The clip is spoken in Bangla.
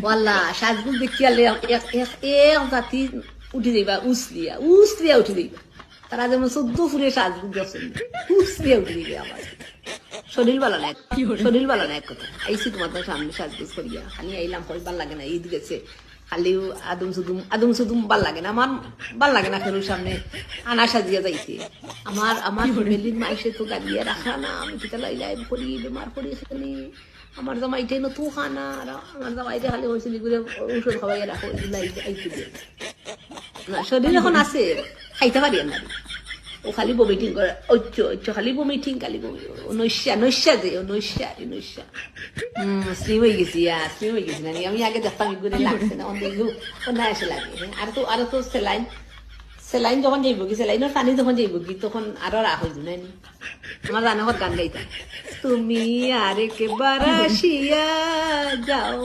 ওয়াল্লা সাজগুল দেখি আলে এক জাতি উঠে যাইবা উসলিয়া উঠে যাইবা তারা যেমন 14 ফুরে সাজগুল গেছেন উসলিয়া উঠে যাইবে আমার শরীর ভালো না এক কথা আইসি তোমার সামনে সাজগুজ করিয়া খালি আইলাম কই ভাল লাগে না ঈদ গেছে খালি আদম সুদুম ভাল লাগে না আমার ভাল লাগে না কেন সামনে আনা সাজিয়া যাইতে আমার ফ্যামিলির মাইসে তো গাড়িয়া রাখা না আমি কিতা লাইলাই করি বেমার করি সেখানে আমার জামাইটাই নতুন খানা আর আমার জামাইটা খালি হয়েছিল ঔষধ খাওয়াই রাখো আইতে দিয়ে শরীর এখন আছে খাইতে পারি না ও খালি বমিটিং করে ঐচ্ছ খালি বমিটিং খালি বমি নৈশা স্লিম হয়ে গেছি না আমি আগে দেখতাম এগুলো লাগছে না অন্য এসে লাগে আর তো সেলাইন যখন যাইব কি সেলাইনের পানি যখন যাইব কি তখন আরো রাখ হয়ে যাবে না আমার জানা গান গাইতাম তুমি আর একেবারে আসিয়া যাও